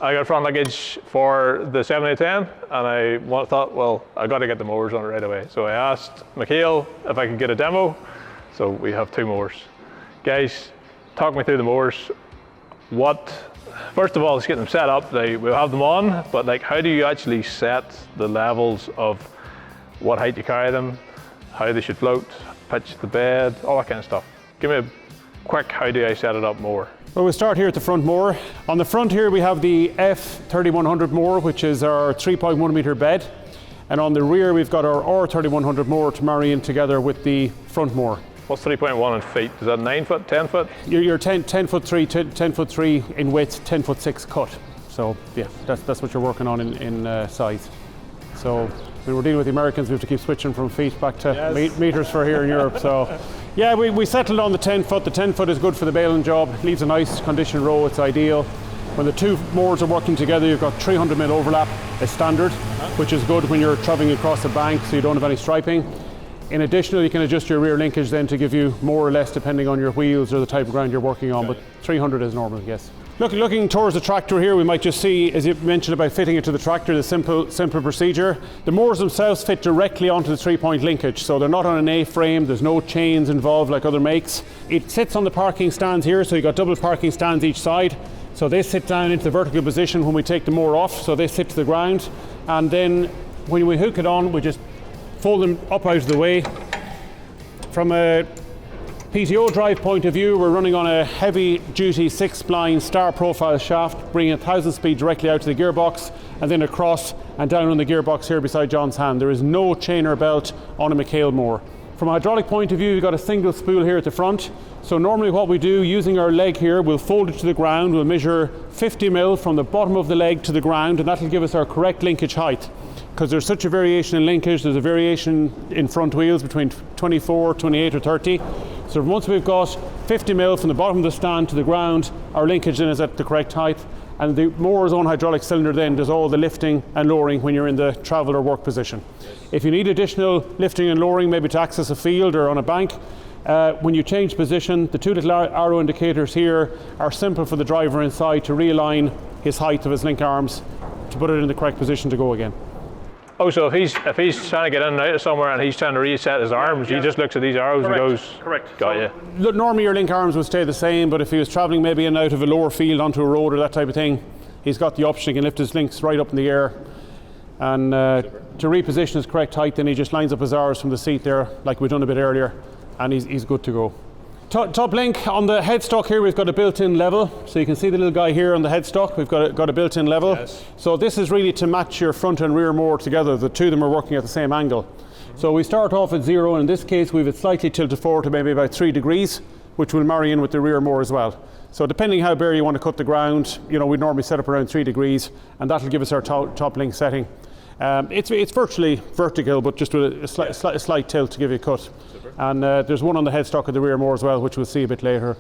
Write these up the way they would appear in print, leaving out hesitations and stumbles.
I got front linkage for the 7010, and I thought, well, I got to get the mowers on it right away. So I asked McHale if I could get a demo. So we have 2 mowers. Guys, talk me through the mowers. First of all, let's get them set up. We'll have them on, but like, how do you actually set the levels of what height you carry them, how they should float, pitch the bed, all that kind of stuff? Give me a quick, how do I set it up mower? Well, we'll start here at the front mower. On the front here we have the F3100 mower, which is our 3.1 meter bed. And on the rear we've got our R3100 mower to marry in together with the front mower. What's 3.1 in feet? Is that 9 foot, 10 foot? You're 10 foot 3 in width, 10 foot 6 cut. So yeah, that's what you're working on in size. So when we're dealing with the Americans, we have to keep switching from feet back to meters for here in Europe. So yeah, we settled on the 10 foot. The 10 foot is good for the baling job. It leaves a nice conditioned row, it's ideal. When the 2 mowers are working together, you've got 300 mil overlap as standard, which is good when you're traveling across a bank so you don't have any striping. In addition, you can adjust your rear linkage then to give you more or less depending on your wheels or the type of ground you're working on, but 300 is normal, yes. Looking towards the tractor here, we might just see, as you mentioned about fitting it to the tractor, the simple procedure. The mowers themselves fit directly onto the 3-point linkage, so they're not on an A-frame, there's no chains involved like other makes. It sits on the parking stands here, so you've got double parking stands each side. So they sit down into the vertical position when we take the mower off, so they sit to the ground. And then when we hook it on, we just fold them up out of the way. From a PTO drive point of view, we're running on a heavy duty 6-spline star profile shaft, bringing 1,000 speed directly out to the gearbox and then across and down on the gearbox here beside John's hand. There is no chain or belt on a McHale mower. From a hydraulic point of view, you've got a single spool here at the front. So normally what we do, using our leg here, we'll fold it to the ground, we'll measure 50 mil from the bottom of the leg to the ground, and that'll give us our correct linkage height. Because there's such a variation in linkage, there's a variation in front wheels between 24, 28 or 30. So once we've got 50 mil from the bottom of the stand to the ground, our linkage then is at the correct height, and the mower's own hydraulic cylinder then does all the lifting and lowering when you're in the travel or work position. If you need additional lifting and lowering, maybe to access a field or on a bank, when you change position, the 2 little arrow indicators here are simple for the driver inside to realign his height of his link arms to put it in the correct position to go again. Oh, so if he's trying to get in and out of somewhere and he's trying to reset his arms, he just looks at these arrows and goes, correct. Got you. Normally your link arms would stay the same, but if he was travelling maybe in and out of a lower field onto a road or that type of thing, he's got the option, he can lift his links right up in the air. And to reposition his correct height, then he just lines up his arrows from the seat there, like we've done a bit earlier, and he's good to go. Top link on the headstock here, we've got a built-in level. So you can see the little guy here on the headstock, we've got a built-in level. Yes. So this is really to match your front and rear mower together. The 2 of them are working at the same angle. So we start off at 0, and in this case we've it slightly tilted forward to maybe about 3 degrees, which will marry in with the rear mower as well. So depending how bare you want to cut the ground, we normally set up around 3 degrees, and that'll give us our top link setting. It's virtually vertical, but just with a slight tilt to give you a cut. Super. And there's one on the headstock of the rear mower as well, which we'll see a bit later.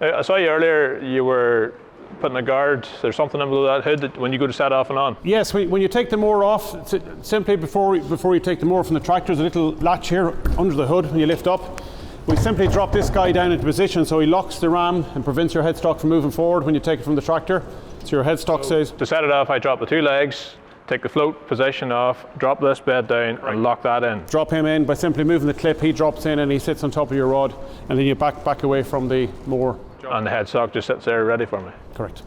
I saw you earlier, you were putting a guard, there's something in below that hood that when you go to set off and on. Yes, when you take the mower off, simply before you take the mower from the tractor, there's a little latch here under the hood when you lift up. We simply drop this guy down into position so he locks the ram and prevents your headstock from moving forward when you take it from the tractor. So your headstock says... To set it off, I drop the 2 legs, take the float position off, drop this bed down and lock that in. Drop him in by simply moving the clip, he drops in and he sits on top of your rod, and then you back away from the mower. And the headstock just sits there ready for me. Correct.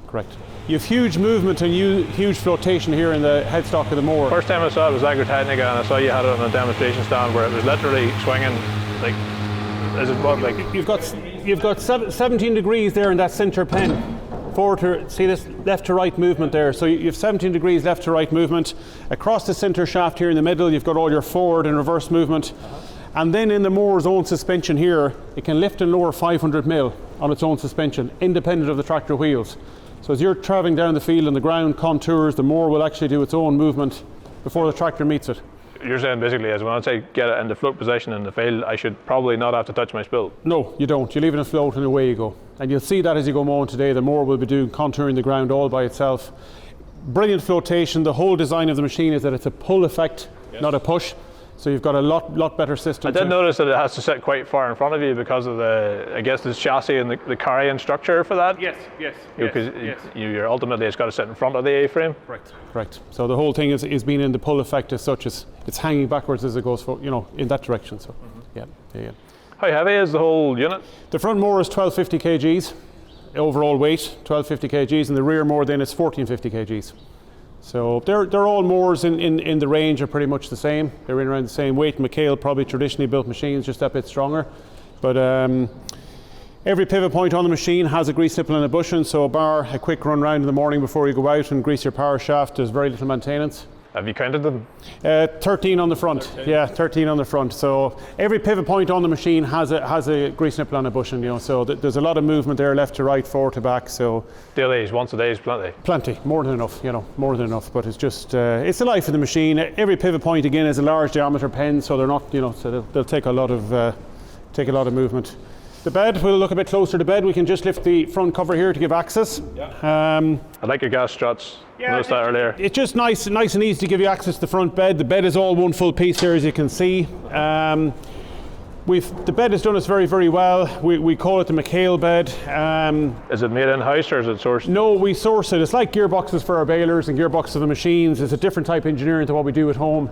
You have huge movement and huge flotation here in the headstock of the mower. First time I saw it was Agritechnica, and I saw you had it on a demonstration stand where it was literally swinging like, is it what, like? You've got 17 degrees there in that center pen. Forward to, see this left to right movement there. So you have 17 degrees left to right movement. Across the center shaft here in the middle, you've got all your forward and reverse movement. And then in the mower's own suspension here, it can lift and lower 500 mil on its own suspension, independent of the tractor wheels. So as you're traveling down the field and the ground contours, the mower will actually do its own movement before the tractor meets it. You're saying basically, as once I get it in the float position in the field, I should probably not have to touch my spill? No, you don't. You leave it in float and away you go. And you'll see that as you go mowing today, the mower will be doing contouring the ground all by itself. Brilliant flotation. The whole design of the machine is that it's a pull effect, not a push. So you've got a lot better system. I did notice that it has to sit quite far in front of you because of I guess the chassis and the carrying structure for that. Yes. Because you're ultimately it's got to sit in front of the A-frame. Correct. So the whole thing is being in the pull effect as such as it's hanging backwards as it goes for, in that direction. So yeah. How heavy is the whole unit? The front mower is 1250 kgs overall weight, 1250 kgs, and the rear mower then is 1450 kgs. So they're all mowers in the range are pretty much the same. They're in around the same weight. McHale probably traditionally built machines, just that bit stronger. But every pivot point on the machine has a grease nipple and a bushing, so a quick run round in the morning before you go out and grease your power shaft. There's very little maintenance. Have you counted them? 13 on the front. 13. Yeah, 13 on the front. So every pivot point on the machine has a grease nipple and a bushing. So there's a lot of movement there, left to right, forward to back. So daily, once a day is plenty. Plenty, more than enough. More than enough. But it's just it's the life of the machine. Every pivot point again is a large diameter pen, so they're not so they'll take a lot of movement. The bed, we'll look a bit closer to the bed. We can just lift the front cover here to give access. Yeah. I like your gas struts. Yeah, noticed that earlier. It's just nice and easy to give you access to the front bed. The bed is all one full piece here, as you can see. The bed has done us very, very well. We call it the McHale bed. Is it made in-house or is it sourced? No, we source it. It's like gearboxes for our balers and gearboxes for the machines. It's a different type of engineering to what we do at home.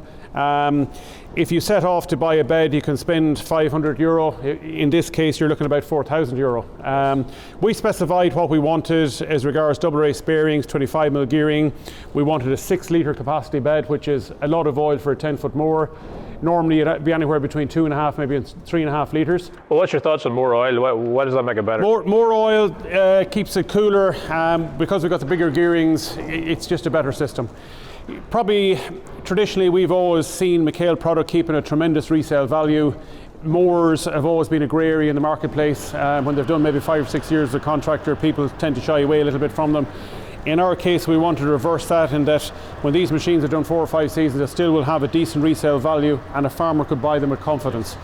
If you set off to buy a bed, you can spend €500. In this case, you're looking at about €4,000. We specified what we wanted as regards double race bearings, 25mm gearing. We wanted a 6-litre capacity bed, which is a lot of oil for a 10-foot mower. Normally it'd be anywhere between 2.5, maybe 3.5 litres. Well, what's your thoughts on more oil? Why does that make it better? More oil keeps it cooler. Because we've got the bigger gearings, it's just a better system. Probably traditionally we've always seen McHale product keeping a tremendous resale value. Mowers have always been a grey area in the marketplace. When they've done maybe 5 or 6 years as a contractor, people tend to shy away a little bit from them. In our case, we wanted to reverse that, in that when these machines are done 4 or 5 seasons, they still will have a decent resale value and a farmer could buy them with confidence.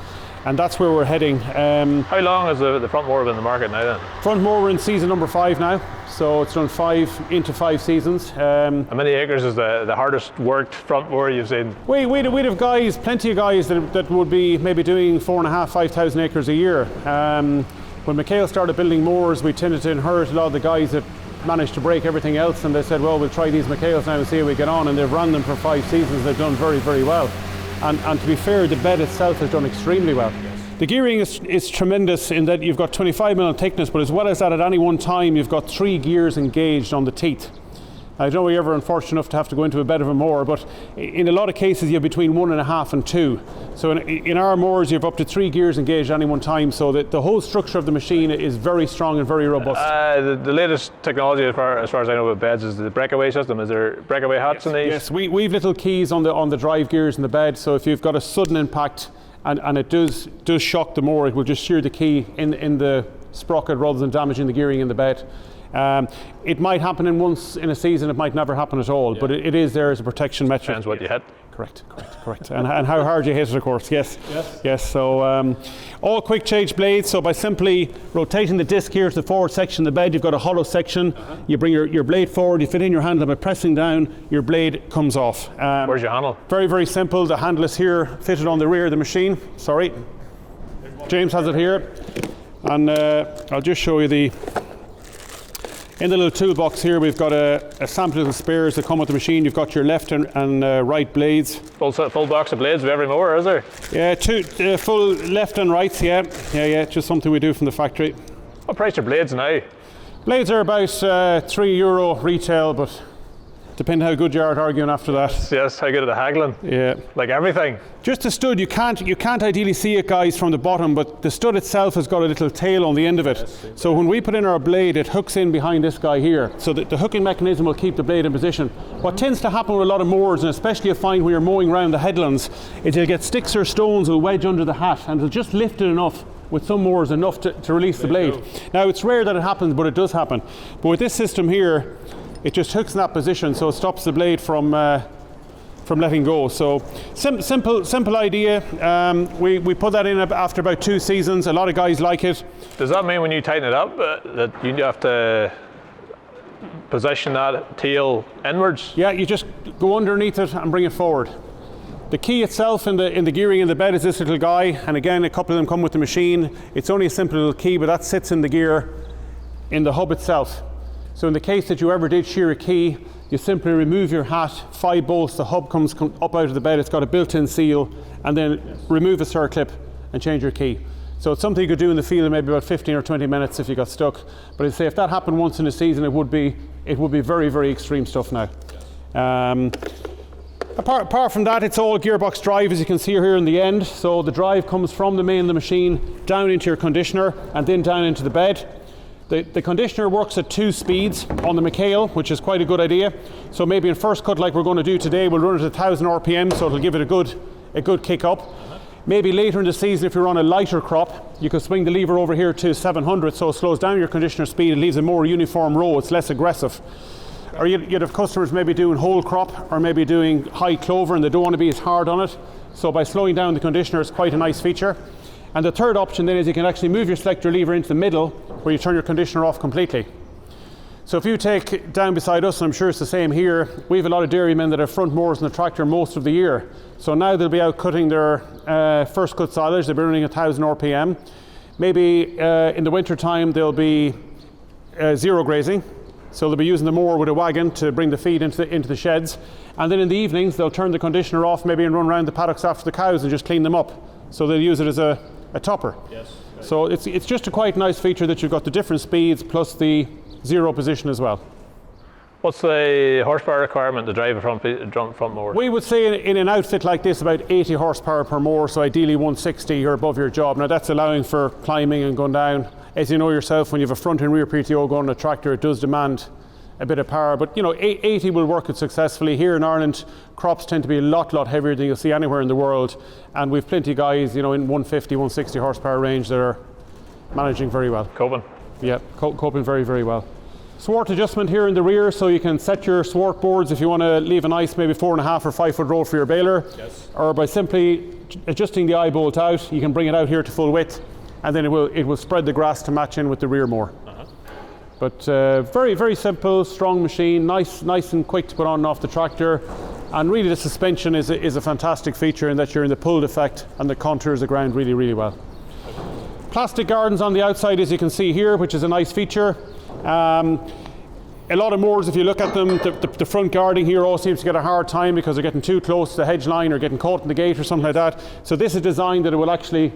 And that's where we're heading. How long has the front mower been in the market now then? Front mower in season number 5 now, so it's done 5 seasons. How many acres is the hardest worked front mower you've seen? We'd have guys, plenty of guys that would be maybe doing 4,500, 5,000 acres a year. When McHale started building mowers, we tended to inherit a lot of the guys that managed to break everything else, and they said, well, we'll try these McHales now and see how we get on, and they've run them for 5 seasons. They've done very, very well. And to be fair, the bed itself has done extremely well. Yes. The gearing is tremendous in that you've got 25mm thickness, but as well as that, at any one time you've got 3 gears engaged on the teeth. I don't know if you're ever unfortunate enough to have to go into a bed of a mower, but in a lot of cases you have between 1.5 and 2. So in our mowers you have up to 3 gears engaged at any one time, so that the whole structure of the machine is very strong and very robust. The latest technology as far as I know about beds is the breakaway system. Is there breakaway hats in these? Yes, we've little keys on the drive gears in the bed, so if you've got a sudden impact and it does shock the mower, it will just shear the key in the sprocket rather than damaging the gearing in the bed. It might happen once in a season, it might never happen at all, but it is there as a protection metric. Depends what you hit. Correct. and how hard you hit it, of course, yes. So all quick change blades, so by simply rotating the disc here to the forward section of the bed, you've got a hollow section. You bring your blade forward, you fit in your handle, by pressing down, your blade comes off. Where's your handle? Very, very simple. The handle is here, fitted on the rear of the machine. Sorry. James has it here. And I'll just show you in the little toolbox here, we've got a sample of the spares that come with the machine. You've got your left and right blades. Full box of blades of every mower, is there? Yeah, 2 full left and rights, yeah. Just something we do from the factory. What price are blades now? Blades are about €3 retail, but depending how good you are at arguing after that. Yes, how good at the haggling? Yeah. Like everything. Just the stud, you can't ideally see it, guys, from the bottom, but the stud itself has got a little tail on the end of it. So when we put in our blade, it hooks in behind this guy here. So that the hooking mechanism will keep the blade in position. What tends to happen with a lot of mowers, and especially you find when you're mowing around the headlands, is you'll get sticks or stones will wedge under the hat, and it'll just lift it enough, with some mowers, enough to release the blade. Now, it's rare that it happens, but it does happen. But with this system here, it just hooks in that position, so it stops the blade from letting go. So simple idea. We put that in after about 2 seasons. A lot of guys like it. Does that mean when you tighten it up that you have to position that tail inwards? Yeah, you just go underneath it and bring it forward. The key itself in the gearing in the bed is this little guy, and again a couple of them come with the machine. It's only a simple little key, but that sits in the gear in the hub itself. So in the case that you ever did shear a key, you simply remove your hat, 5 bolts, the hub comes up out of the bed, it's got a built-in seal, and then remove a circlip and change your key. So it's something you could do in the field in maybe about 15 or 20 minutes if you got stuck. But I'd say if that happened once in a season, it would be very, very extreme stuff now. Apart from that, it's all gearbox drive, as you can see here in the end. So the drive comes from the main of the machine down into your conditioner and then down into the bed. The conditioner works at 2 speeds on the McHale, which is quite a good idea. So maybe in first cut, like we're going to do today, we'll run it at 1000 RPM, so it'll give it a good kick up. Maybe later in the season, if you're on a lighter crop, you could swing the lever over here to 700, so it slows down your conditioner speed, it leaves a more uniform row, it's less aggressive. Or you'd have customers maybe doing whole crop or maybe doing high clover and they don't want to be as hard on it. So by slowing down the conditioner, it's quite a nice feature. And the third option then is you can actually move your selector lever into the middle where you turn your conditioner off completely. So if you take down beside us, and I'm sure it's the same here, we have a lot of dairymen that have front mowers in the tractor most of the year. So now they'll be out cutting their first cut silage, they'll be running 1000 RPM. Maybe in the winter time they'll be zero grazing. So they'll be using the mower with a wagon to bring the feed into the sheds. And then in the evenings, they'll turn the conditioner off maybe and run around the paddocks after the cows and just clean them up. So they'll use it as a topper. Yes. So it's just a quite nice feature that you've got the different speeds plus the zero position as well. What's the horsepower requirement to drive a front mower? We would say in an outfit like this about 80 horsepower per mower, so ideally 160 or above your job. Now that's allowing for climbing and going down. As you know yourself, when you have a front and rear PTO going on a tractor, it does demand a bit of power, but 80 will work it successfully. Here in Ireland, crops tend to be a lot heavier than you'll see anywhere in the world, and we've plenty of guys, in 150, 160 horsepower range that are managing very well. Coping? Yeah, coping very, very well. Swart adjustment here in the rear, so you can set your swart boards if you want to leave a nice maybe 4.5 or 5 foot row for your baler. Yes. Or by simply adjusting the eye bolt out, you can bring it out here to full width, and then it will spread the grass to match in with the rear mower. But very, very simple, strong machine, nice and quick to put on and off the tractor. And really the suspension is a fantastic feature in that you're in the pulled effect and the contours the ground really, really well. Plastic gardens on the outside, as you can see here, which is a nice feature. A lot of mowers, if you look at them, the front guarding here all seems to get a hard time because they're getting too close to the hedge line or getting caught in the gate or something like that. So this is designed that it will actually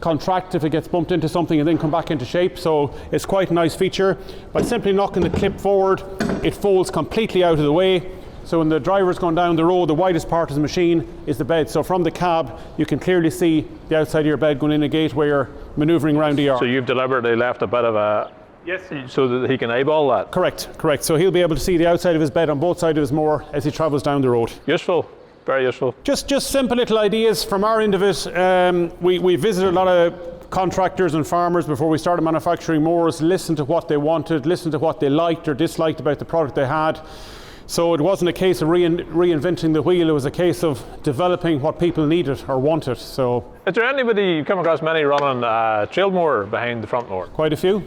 contract if it gets bumped into something and then come back into shape, so it's quite a nice feature. By simply knocking the clip forward, it folds completely out of the way, so when the driver's going down the road, the widest part of the machine is the bed. So from the cab, you can clearly see the outside of your bed going in a gate where you're manoeuvring around the yard. So you've deliberately left a bit of a... Yes. So that he can eyeball that? Correct. So he'll be able to see the outside of his bed on both sides of his mower as he travels down the road. Useful. Very useful. Just simple little ideas from our end of it. We visited a lot of contractors and farmers before we started manufacturing mowers, listened to what they wanted, listened to what they liked or disliked about the product they had. So it wasn't a case of reinventing the wheel, it was a case of developing what people needed or wanted. So, is there anybody, you've come across many running trail mower behind the front mower? Quite a few,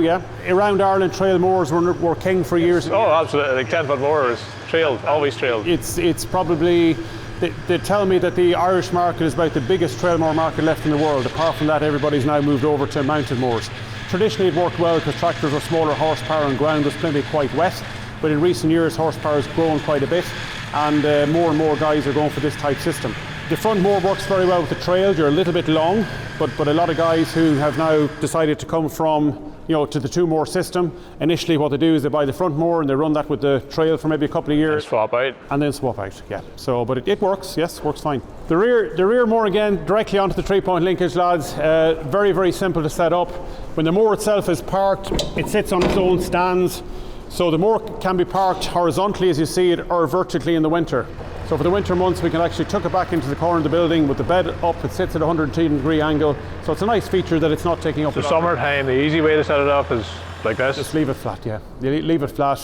yeah. Around Ireland, trail mowers were king for years. Oh, absolutely, like 10 foot mowers, trailed, always trailed. It's probably, they tell me that the Irish market is about the biggest trail mower market left in the world. Apart from that, everybody's now moved over to mounted mowers. Traditionally it worked well because tractors were smaller horsepower and ground was plenty quite wet. But in recent years, horsepower has grown quite a bit, and more guys are going for this type system. The front mower works very well with the trail. You're a little bit long, but a lot of guys who have now decided to come from, to the 2 mower system, initially what they do is they buy the front mower and they run that with the trail for maybe a couple of years. And swap out. And then swap out, yeah. So, but it works, yes, works fine. The rear mower again, directly onto the 3-point linkage, lads. Very, very simple to set up. When the mower itself is parked, it sits on its own stands. So the mower can be parked horizontally as you see it, or vertically in the winter. So for the winter months we can actually tuck it back into the corner of the building with the bed up. It sits at a 110-degree angle. So it's a nice feature that it's not taking up. So summertime, the easy way to set it up is like this? Just leave it flat, yeah. You leave it flat.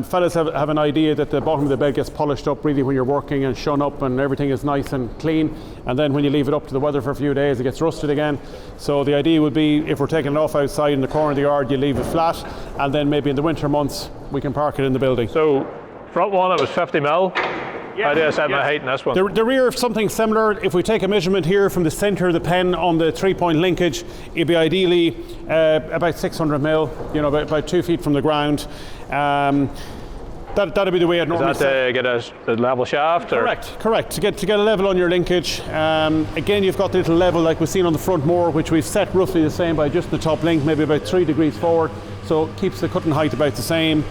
Fellas have an idea that the bottom of the bed gets polished up really when you're working and shone up and everything is nice and clean. And then when you leave it up to the weather for a few days, it gets rusted again. So the idea would be, if we're taking it off outside in the corner of the yard, you leave it flat. And then maybe in the winter months, we can park it in the building. So front one, it was 50 mil. How do I set my height in this one? The rear, something similar. If we take a measurement here from the centre of the pen on the 3-point linkage, it'd be ideally about 600 mil, about 2 feet from the ground. That'd be the way I'd normally set. Is that to get a level shaft? Correct. To get a level on your linkage. Again, you've got the little level like we've seen on the front mower, which we've set roughly the same by just the top link, maybe about 3 degrees forward, so it keeps the cutting height about the same.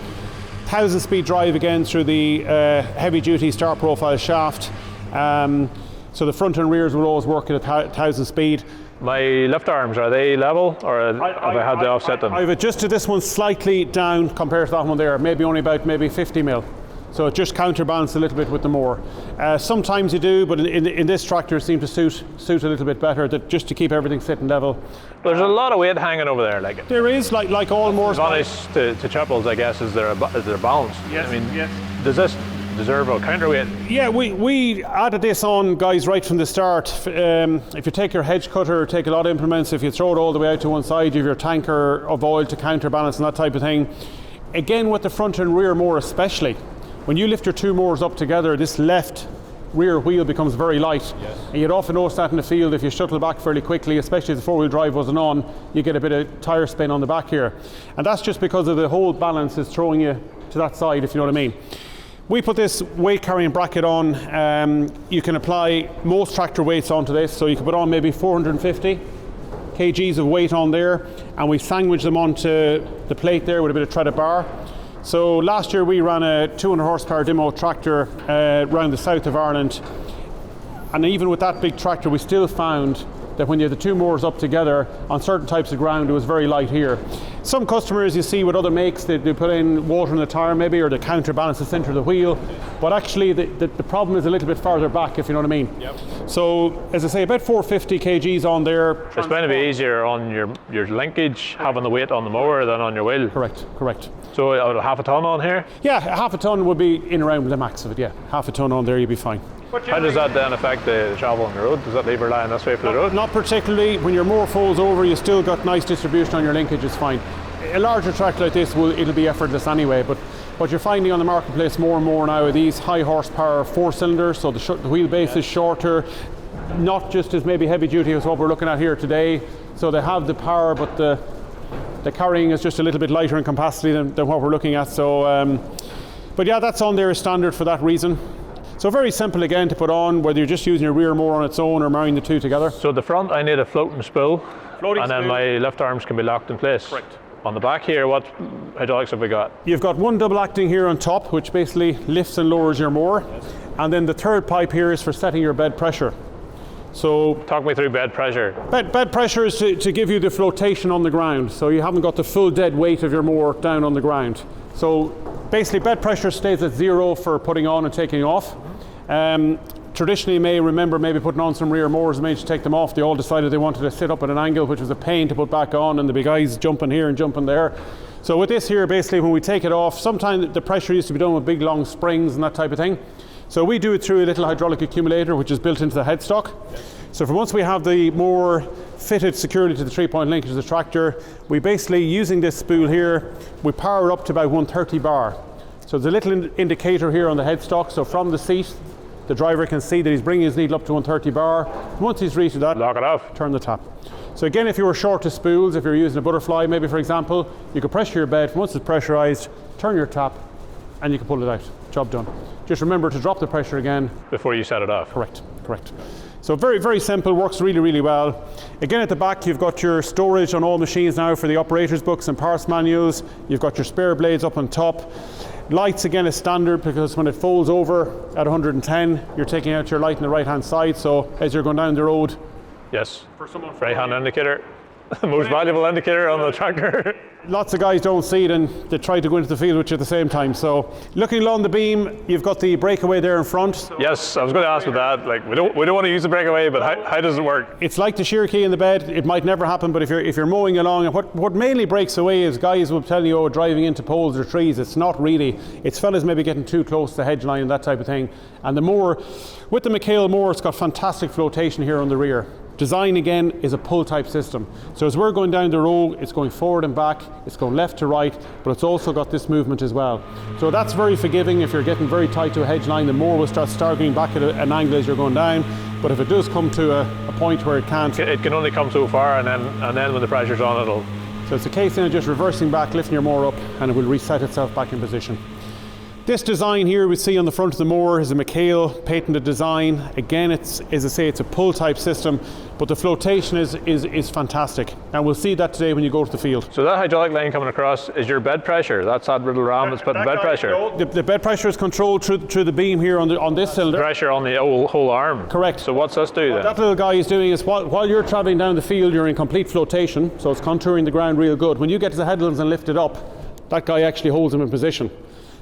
1,000-speed drive again through the heavy-duty star profile shaft. So the front and rears will always work at 1,000 speed. My lift arms, are they level, or have I had to offset them? I've adjusted this one slightly down compared to that one there, maybe only about 50 mil. So it just counterbalanced a little bit with the mower. Sometimes you do, but in this tractor it seems to suit a little bit better, just to keep everything sitting level. There's a lot of weight hanging over there, like it. There is, like all mowers. The advantage to triples, I guess, is they're balanced. Yes. I mean, does this deserve a counterweight? Yeah, we added this on, guys, right from the start. If you take your hedge cutter, take a lot of implements, if you throw it all the way out to one side, you have your tanker of oil to counterbalance and that type of thing. Again, with the front and rear mower especially, when you lift your two mowers up together, this left rear wheel becomes very light. Yes. And you'd often notice that in the field if you shuttle back fairly quickly, especially if the four-wheel drive wasn't on, you get a bit of tyre spin on the back here. And that's just because of the whole balance is throwing you to that side, if you know what I mean. We put this weight carrying bracket on. You can apply most tractor weights onto this, so you can put on maybe 450 kgs of weight on there, and we sandwich them onto the plate there with a bit of threaded bar. So last year we ran a 200 horsepower demo tractor around the south of Ireland, and even with that big tractor we still found that when you have the two mowers up together on certain types of ground it was very light here. Some customers you see with other makes, they put in water in the tyre maybe, or they counterbalance the centre of the wheel, but actually the problem is a little bit farther back, if you know what I mean. Yep. So as I say, about 450 kgs on there. It's going to be easier on your linkage having the weight on the mower than on your wheel. Correct. So half a ton on here? Yeah, half a ton would be in around the max of it, yeah. Half a ton on there, you'd be fine. How does that then affect the travel on the road? Does that leave her lying this way for the road? Not particularly. When your mower folds over, you still got nice distribution on your linkage, it's fine. A larger tractor like this, it'll be effortless anyway, but what you're finding on the marketplace more and more now are these high horsepower 4-cylinders, so the wheelbase is shorter, not just as maybe heavy duty as what we're looking at here today. So they have the power, but the carrying is just a little bit lighter in capacity than what we're looking at. So, but yeah, that's on there as standard for that reason. So very simple again to put on, whether you're just using your rear mower on its own or marrying the two together. So the front, I need a floating spool, then my lift arms can be locked in place. Correct. On the back here, what hydraulics have we got? You've got one double acting here on top, which basically lifts and lowers your mower. Yes. And then the third pipe here is for setting your bed pressure. So talk me through bed pressure. Bed pressure is to give you the flotation on the ground, so you haven't got the full dead weight of your mower down on the ground. So basically bed pressure stays at 0 for putting on and taking off. Traditionally, you may remember maybe putting on some rear mowers and made to take them off. They all decided they wanted to sit up at an angle, which was a pain to put back on, and the big guys jumping here and jumping there. So with this here, basically when we take it off, sometimes the pressure used to be done with big long springs and that type of thing. So we do it through a little hydraulic accumulator which is built into the headstock. Yes. So for once we have the mower fitted securely to the 3-point linkage of the tractor, we basically, using this spool here, we power up to about 130 bar. So there's a little indicator here on the headstock, so from the seat the driver can see that he's bringing his needle up to 130 bar. Once he's reached that, lock it off, turn the tap. So again, if you were short of spools, if you're using a butterfly maybe for example, you can pressure your bed. Once it's pressurized, turn your tap and you can pull it out. Job done. Just remember to drop the pressure again before you set it off. Correct. So very, very simple, works really, really well. Again, at the back you've got your storage on all machines now for the operators books and parts manuals. You've got your spare blades up on top. Lights again is standard because when it folds over at 110, you're taking out your light on the right hand side, so as you're going down the road. Yes, right hand indicator, the most valuable indicator on the tractor. Lots of guys don't see it and they try to go into the field with you at the same time. So looking along the beam, you've got the breakaway there in front. Yes, I was going to ask about that. Like we don't want to use the breakaway, but how does it work? It's like the shear key in the bed. It might never happen, but if you're mowing along, and what mainly breaks away is guys will tell you, oh, driving into poles or trees. It's not really. It's fellas maybe getting too close to the hedge line and that type of thing. And the mower, with the McHale mower, it's got fantastic flotation here on the rear. design again is a pull type system. So as we're going down the row, it's going forward and back, it's going left to right, but it's also got this movement as well. So that's very forgiving. If you're getting very tight to a hedge line, the mower will start staggering back at an angle as you're going down. But if it does come to a point where it can't, it can only come so far, and then when the pressure's on, it'll. So it's a case of just reversing back, lifting your mower up, and it will reset itself back in position. This design here we see on the front of the mower is a McHale patented design. Again, it's, as I say, it's a pull type system, but the flotation is fantastic. And we'll see that today when you go to the field. So that hydraulic line coming across is your bed pressure. That's that little ram that's putting bed pressure. The bed pressure is controlled through the beam here on this cylinder. Pressure on the whole arm. Correct. So what's this do then? What that little guy is doing is while you're traveling down the field, you're in complete flotation, so it's contouring the ground real good. When you get to the headlands and lift it up, that guy actually holds him in position.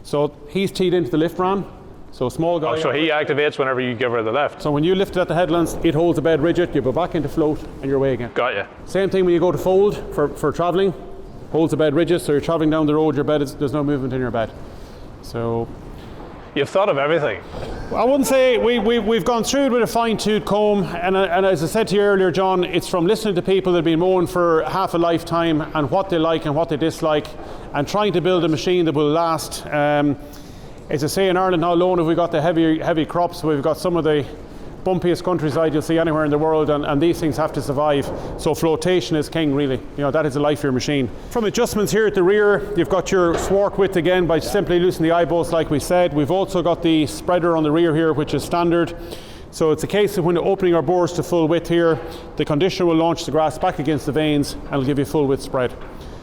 So he's teed into the lift ram, so a small guy. Oh, so he activates whenever you give her the lift. So when you lift it at the headlands, it holds the bed rigid, you go back into float and you're away again. Got you. Same thing when you go to fold for travelling, holds the bed rigid, so you're travelling down the road, there's no movement in your bed. So you've thought of everything. I wouldn't say we've gone through it with a fine-tooth comb, and as I said to you earlier, John, it's from listening to people that have been mowing for half a lifetime and what they like and what they dislike, and trying to build a machine that will last. As I say, in Ireland now alone, have we got the heavy crops, we've got some of the bumpiest countryside you'll see anywhere in the world, and these things have to survive. So flotation is king, really. You know, that is the life of your machine. From adjustments here at the rear, you've got your swart width again by simply loosening the eye bolts like we said. We've also got the spreader on the rear here, which is standard. So it's a case of when opening our bores to full width here, the conditioner will launch the grass back against the vanes and it'll give you full width spread.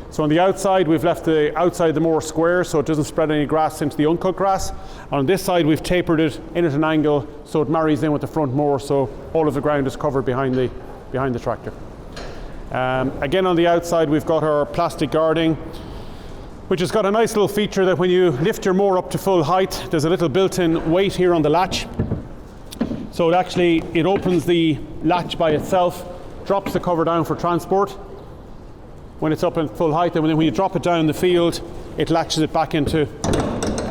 So on the outside, we've left the outside the mower square so it doesn't spread any grass into the uncut grass. And on this side, we've tapered it in at an angle so it marries in with the front mower, so all of the ground is covered behind the tractor. Again, on the outside, we've got our plastic guarding, which has got a nice little feature that when you lift your mower up to full height, there's a little built-in weight here on the latch. So it opens the latch by itself, drops the cover down for transport when it's up in full height, and then when you drop it down in the field, it latches it back into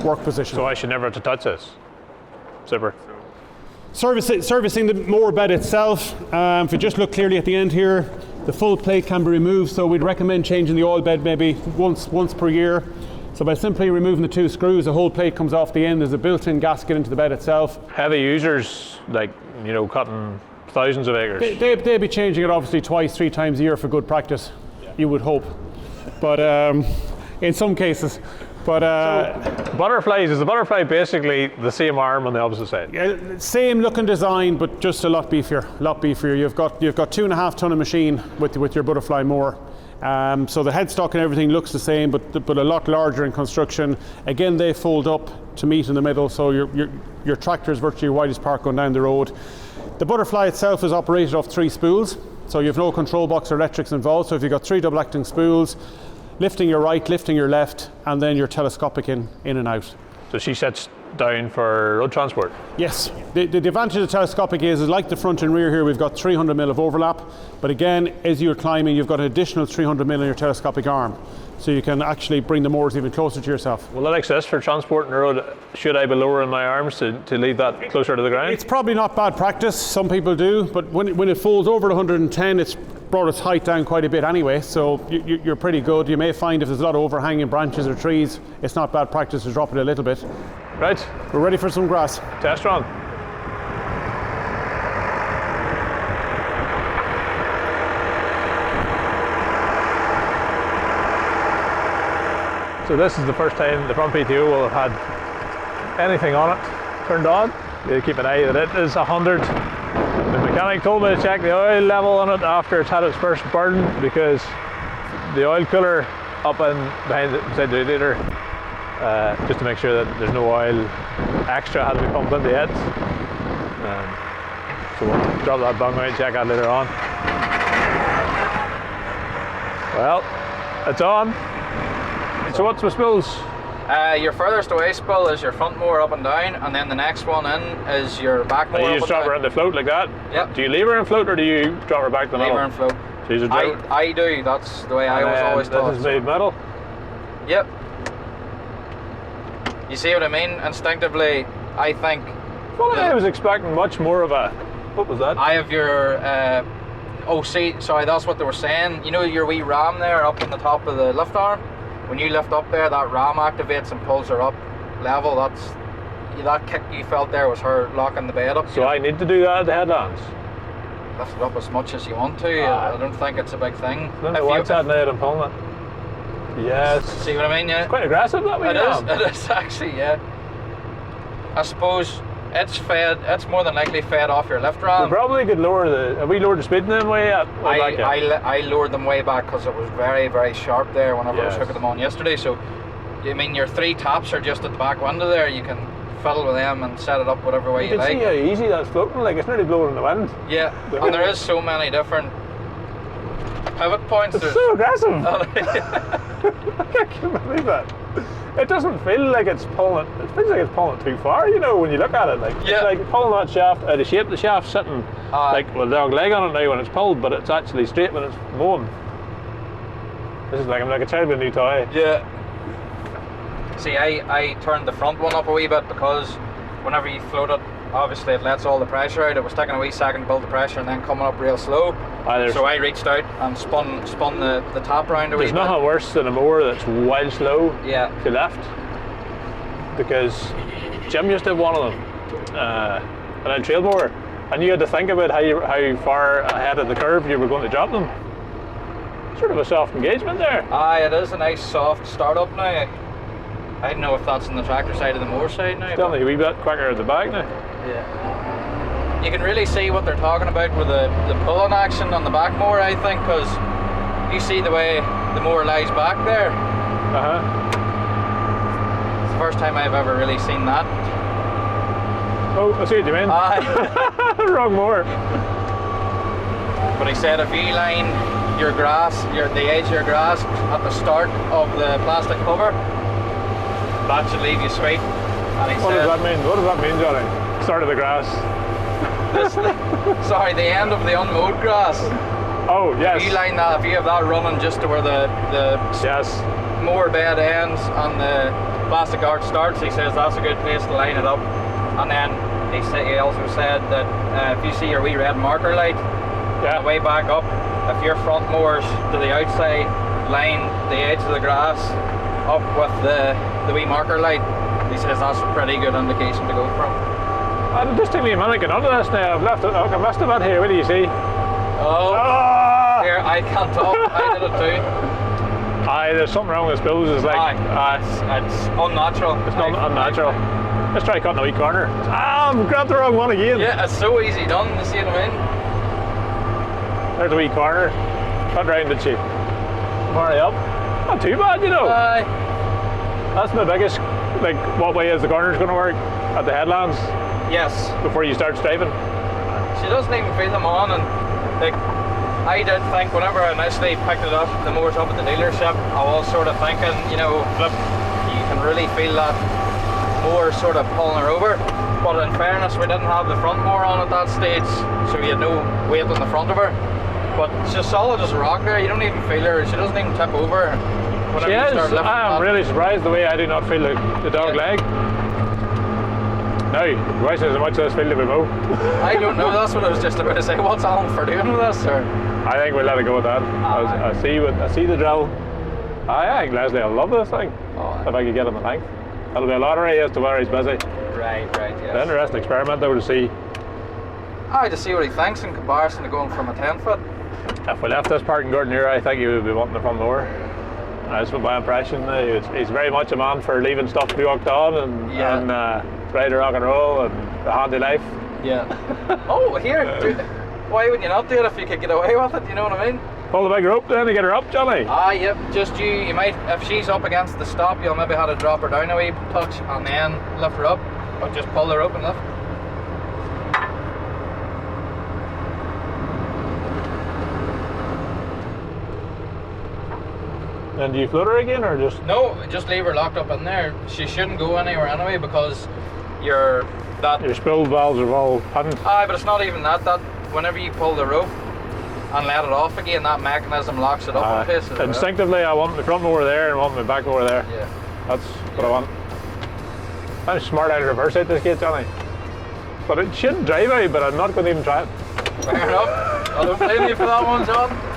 work position. So I should never have to touch this zipper. Servicing the mower bed itself, if you just look clearly at the end here, the full plate can be removed, so we'd recommend changing the oil bed maybe once per year. So by simply removing the two screws, the whole plate comes off the end. There's a built-in gasket into the bed itself. Heavy users, like, you know, cutting thousands of acres. They'd be changing it obviously twice, 3 times a year for good practice. You would hope, but in some cases. But so butterflies, is the butterfly basically the same arm on the opposite side? Yeah, same looking design, but just a lot beefier. You've got 2.5 ton of machine with your butterfly mower. So the headstock and everything looks the same, but a lot larger in construction. Again, they fold up to meet in the middle, so your tractor is virtually your widest part going down the road. The butterfly itself is operated off 3 spools. So you have no control box or electrics involved. So if you've got 3 double acting spools, lifting your right, lifting your left, and then you're telescopic in and out. So she sets down for road transport? Yes. The advantage of telescopic is like the front and rear here, we've got 300 mil of overlap. But again, as you're climbing, you've got an additional 300 mil in your telescopic arm. So you can actually bring the mowers even closer to yourself. Will that exist for transport on the road? Should I be lowering my arms to leave that closer to the ground? It's probably not bad practice. Some people do, but when it folds over to 110, it's brought its height down quite a bit anyway, so you're pretty good. You may find if there's a lot of overhanging branches or trees, it's not bad practice to drop it a little bit. Right. We're ready for some grass. Test run. So this is the first time the front PTO will have had anything on it turned on. You keep an eye that it is 100. The mechanic told me to check the oil level on it after it's had its first burn, because the oil cooler up and beside the radiator, just to make sure that there's no oil extra had to be pumped into it. So we'll drop that bung out and check that later on. Well, it's on. So what's the spools? Your furthest away spool is your front mower up and down, and then the next one in is your back mower. You just drop her in the float like that? Yep. Do you leave her in float or do you drop her back to the middle? Leave her in float. So I do, that's the way I was always taught. This is the middle? Yep. You see what I mean? Instinctively, I think... Well, I was expecting much more of a... What was that? I have your Oh, see, sorry, that's what they were saying. You know your wee ram there up on the top of the lift arm? When you lift up there, that ram activates and pulls her up level. That kick you felt there was her locking the bed up. So I need to do that at the headlands? Lift it up as much as you want to. I don't think it's a big thing. What's that now that I'm pulling it? Yes. See what I mean, yeah? It's quite aggressive that way. It is actually, yeah. I suppose it's more than likely fed off your lift ram. We probably could have we lowered the speed in them way yet? I lowered them way back because it was very, very sharp there whenever I was hooking them on yesterday. So, I mean, your 3 taps are just at the back window there. You can fiddle with them and set it up whatever way you like. You can see how easy that's floating, like it's nearly blowing in the wind. Yeah, and there is so many different pivot points. It's so aggressive. I can't believe that. It doesn't feel like it's pulling it. It feels like it's pulling it too far, you know, when you look at it. Like, it's like pulling that shaft out of shape. The shaft's sitting like with a dog leg on it now when it's pulled, but it's actually straight when it's mowing. This is like, I'm like a child with a new toy. Yeah. See, I turned the front one up a wee bit because whenever you float it, obviously it lets all the pressure out. It was taking a wee second to build the pressure and then coming up real slow. So I reached out and spun the top round a wee bit. There's nothing worse than a mower that's wild slow to left. Because Jim used to have one of them, an trail mower, and you had to think about how far ahead of the curve you were going to drop them. Sort of a soft engagement there. It is a nice soft startup now. I don't know if that's on the tractor side or the mower side now. Still a wee bit quicker at the back now. Yeah. You can really see what they're talking about with the pulling action on the back mower, I think, because you see the way the mower lies back there. It's the first time I've ever really seen that. Oh, I see what you mean. Wrong mower. But he said if you line your grass, the edge of your grass at the start of the plastic cover, that should leave you sweet. And he What does that mean? What does that mean, Johnny? Start of the grass. Sorry, the end of the unmowed grass. Oh, yes. If you line that, if you have that running just to where the mower bed ends and the plastic arch starts, he says that's a good place to line it up. And then he also said that if you see your wee red marker light on the way back up, if your front mower's to the outside, line the edge of the grass up with the wee marker light. He says that's a pretty good indication to go from. It'll just take me a minute to get onto this now. I've missed a bit here. What do you see? Here, I can't talk. I did it too. There's something wrong with the spills. It's like it's unnatural. It's not unnatural. Let's try cutting a wee corner. I've grabbed the wrong one again. Yeah, it's so easy done. You see what I mean? There's a wee corner. Cut round, did she? Hurry up. Not too bad, you know. That's my biggest, like, what way is the corners going to work? At the headlands? Yes. Before you start striping? She doesn't even feel them on, and like, I did think whenever I initially picked it up, the mower's up at the dealership, I was sort of thinking, you know, look, you can really feel that mower sort of pulling her over. But in fairness, we didn't have the front mower on at that stage, so we had no weight on the front of her. But she's solid as a rock there. You don't even feel her. She doesn't even tip over. She is. I am really surprised the way I do not feel the dog leg. Now, why says how much does feel to be mow? I don't know. That's what I was just about to say. What's Alan for doing with this? Or? I think we'll let it go with that. I see the drill. I think Leslie will love this thing. If I could get him the length. It'll be a lottery as to where he's busy. Right, yes. An interesting experiment though to see. To see what he thinks in comparison to going from a 10-foot. If we left this parking garden here, I think he would be wanting the front mower. That's my impression. He's very much a man for leaving stuff to be worked on and ride a rock and roll and a handy life. Yeah. Why would you not do it if you could get away with it? You know what I mean? Pull the big rope then to get her up, Johnny. Yep. Just you might, if she's up against the stop, you'll maybe have to drop her down a wee touch and then lift her up, or just pull the rope and lift. And do you float her again or just? No, just leave her locked up in there. She shouldn't go anywhere anyway because your spill valves are all hidden. But it's not even that. That whenever you pull the rope and let it off again, that mechanism locks it up in place. Instinctively, I want my front mower there and I want my back mower there. Yeah. That's what I want. I'm smart out of reverse out this gate, Johnny. But it shouldn't drive out, but I'm not going to even try it. Fair enough. I don't blame you for that one, John.